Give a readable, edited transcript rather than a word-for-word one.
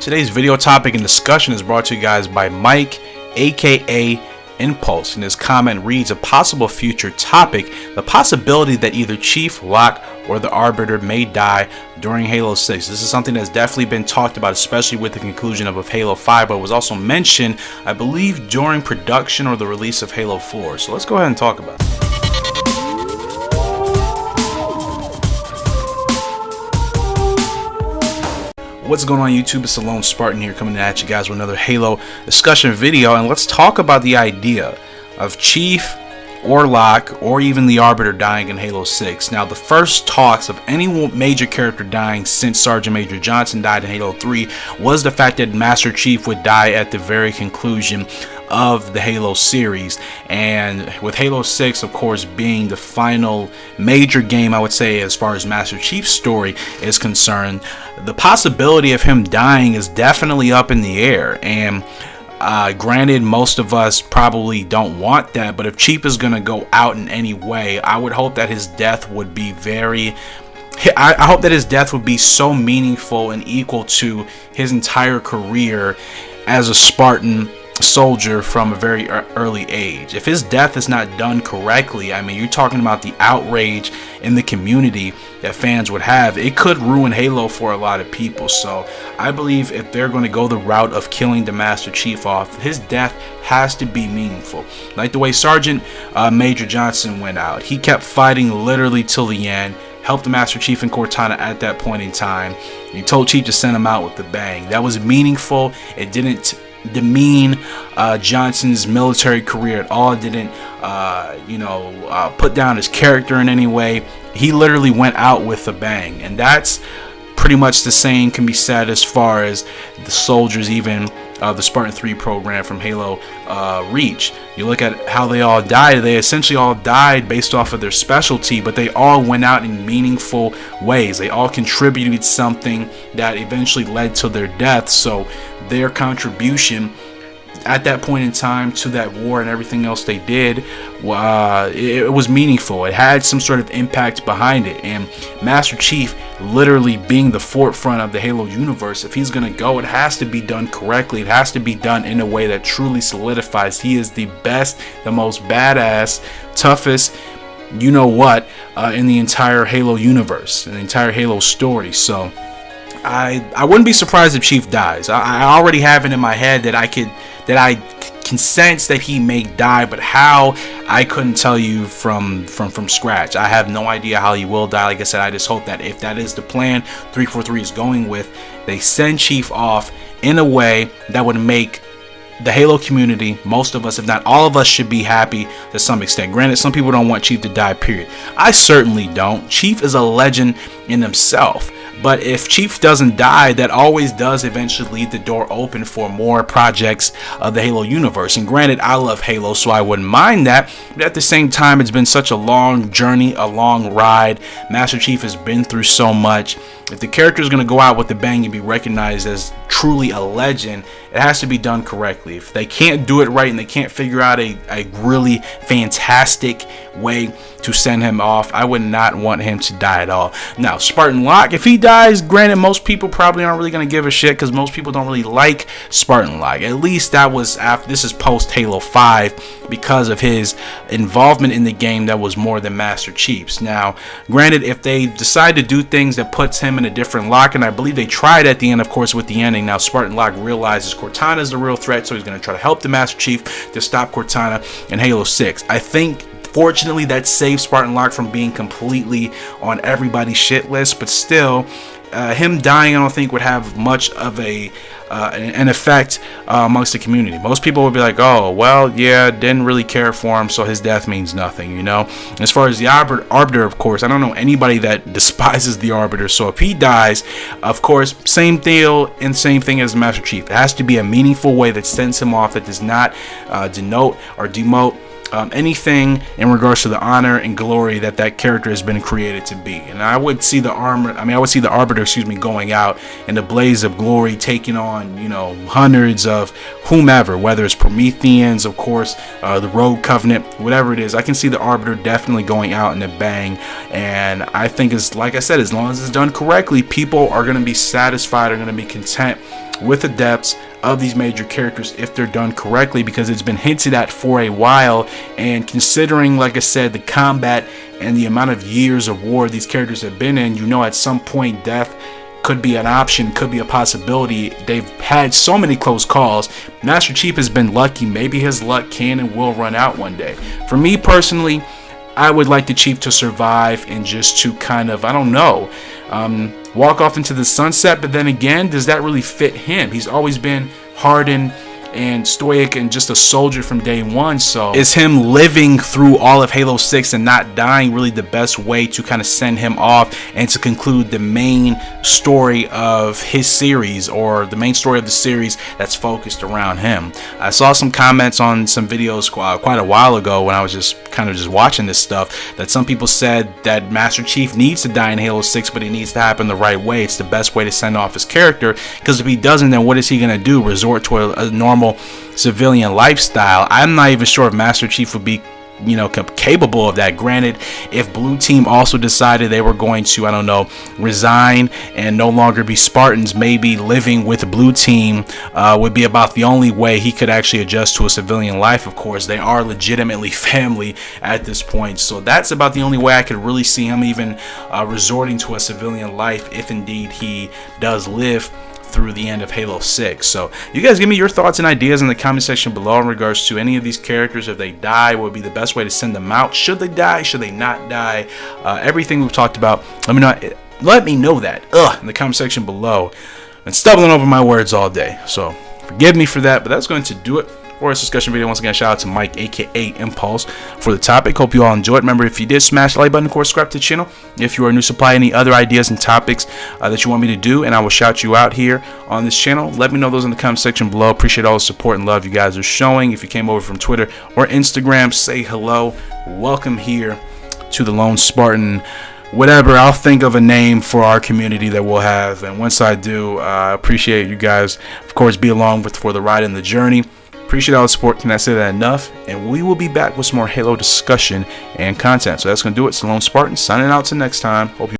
Today's video topic and discussion is brought to you guys by Mike, aka Impulse, and his comment reads: a possible future topic, the possibility that either Chief, Locke, or the Arbiter may die during Halo 6. This is something that's definitely been talked about, especially with the conclusion of Halo 5, but it was also mentioned, I believe, during production or the release of Halo 4. So let's go ahead and talk about it. What's going on YouTube? It's Lone Spartan here, coming at you guys with another Halo discussion video, and let's talk about the idea of Chief or Locke or even the Arbiter dying in Halo 6. Now, the first talks of any major character dying since Sergeant Major Johnson died in Halo 3 was the fact that Master Chief would die at the very conclusion of the Halo series, and with Halo 6 of course being the final major game, I would say, as far as Master Chief's story is concerned, the possibility of him dying is definitely up in the air. And granted, most of us probably don't want that, but if Chief is gonna go out in any way, I would hope that his death would be I hope that his death would be so meaningful and equal to his entire career as a Spartan soldier from a very early age. If his death is not done correctly, I mean, you're talking about the outrage in the community that fans would have. It could ruin Halo for a lot of people. So I believe if they're going to go the route of killing the Master Chief off, his death has to be meaningful. Like the way Sergeant Major Johnson went out. He kept fighting literally till the end, helped the Master Chief and Cortana at that point in time. He told Chief to send him out with a bang. That was meaningful. It didn't demean Johnson's military career at all. It didn't put down his character in any way. He literally went out with a bang, and that's pretty much the same can be said as far as the soldiers, even the Spartan 3 program from Halo Reach. You look at how they all died. They essentially all died based off of their specialty, but they all went out in meaningful ways. They all contributed something that eventually led to their death. So their contribution at that point in time to that war and everything else they did, it was meaningful. It had some sort of impact behind it. And Master Chief literally being the forefront of the Halo universe, if he's going to go, it has to be done correctly. It has to be done in a way that truly solidifies he is the best, the most badass, toughest, you know what, in the entire Halo universe, in the entire Halo story. So I wouldn't be surprised if Chief dies. I already have it in my head that I can sense that he may die, but how, I couldn't tell you from scratch. I have no idea how he will die. Like I said, I just hope that if that is the plan 343 is going with, they send Chief off in a way that would make the Halo community, most of us, if not all of us, should be happy to some extent. Granted, some people don't want Chief to die, period. I certainly don't. Chief is a legend in himself. But if Chief doesn't die, that always does eventually leave the door open for more projects of the Halo universe. And granted, I love Halo, so I wouldn't mind that. But at the same time, it's been such a long journey, a long ride. Master Chief has been through so much. If the character is going to go out with a bang and be recognized as truly a legend, it has to be done correctly. If they can't do it right and they can't figure out a really fantastic way to send him off, I would not want him to die at all. Now, Spartan Locke, if he dies, granted, most people probably aren't really going to give a shit because most people don't really like Spartan Locke. At least that was after, this is post Halo 5, because of his involvement in the game that was more than Master Chief's. Now, granted, if they decide to do things that puts him in a different Locke, and I believe they tried at the end, of course, with the ending. Now, Spartan Locke realizes Cortana is the real threat, so he's going to try to help the Master Chief to stop Cortana in Halo 6. I think, fortunately, that saved Spartan Locke from being completely on everybody's shit list, but still, him dying, I don't think would have much of an effect amongst the community. Most people would be like, oh, well, yeah, didn't really care for him, so his death means nothing, you know. As far as the Arbiter, of course, I don't know anybody that despises the Arbiter, so if he dies, of course, same deal and same thing as Master Chief. It has to be a meaningful way that sends him off, that does not denote or demote anything in regards to the honor and glory that that character has been created to be. And I would see the Arbiter, going out in the blaze of glory, taking on, hundreds of whomever, whether it's Prometheans, of course, the Rogue Covenant, whatever it is. I can see the Arbiter definitely going out in a bang. And I think, like I said, as long as it's done correctly, people are going to be satisfied, are going to be content with the depths of these major characters if they're done correctly, because it's been hinted at for a while. And considering, like I said, the combat and the amount of years of war these characters have been in, at some point death could be an option, could be a possibility. They've had so many close calls. Master Chief has been lucky. Maybe his luck can and will run out one day. For me personally, I would like the Chief to survive and just to kind of, walk off into the sunset. But then again, does that really fit him? He's always been hardened and stoic and just a soldier from day one. So is him living through all of Halo 6 and not dying really the best way to kind of send him off and to conclude the main story of his series, or the main story of the series that's focused around him? I saw some comments on some videos quite a while ago when I was just watching this stuff, that some people said that Master Chief needs to die in Halo 6, but it needs to happen the right way. It's the best way to send off his character, because if he doesn't, then what is he going to do? Resort to a normal civilian lifestyle? I'm not even sure if Master Chief would be capable of that. Granted, if Blue Team also decided they were going to, resign and no longer be Spartans, maybe living with Blue Team would be about the only way he could actually adjust to a civilian life. Of course, they are legitimately family at this point, so that's about the only way I could really see him even resorting to a civilian life, if indeed he does live through the end of Halo 6. So you guys give me your thoughts and ideas in the comment section below in regards to any of these characters. If they die, what would be the best way to send them out? Should they die? Should they not die? Everything we've talked about, let me know that in the comment section below. I'm stumbling over my words all day, so forgive me for that, but that's going to do it for this discussion video. Once again, shout out to Mike, aka Impulse, for the topic. Hope you all enjoyed. Remember, if you did, smash the like button, of course, subscribe to the channel. If you are new, supply any other ideas and topics that you want me to do, and I will shout you out here on this channel. Let me know those in the comment section below. Appreciate all the support and love you guys are showing. If you came over from Twitter or Instagram, say hello. Welcome here to the Lone Spartan. Whatever, I'll think of a name for our community that we'll have, and once I do, I appreciate you guys, of course, be along for the ride and the journey. Appreciate all the support. Can I say that enough? And we will be back with some more Halo discussion and content. So that's going to do it. It's the Lone Spartan signing out till next time. Hope you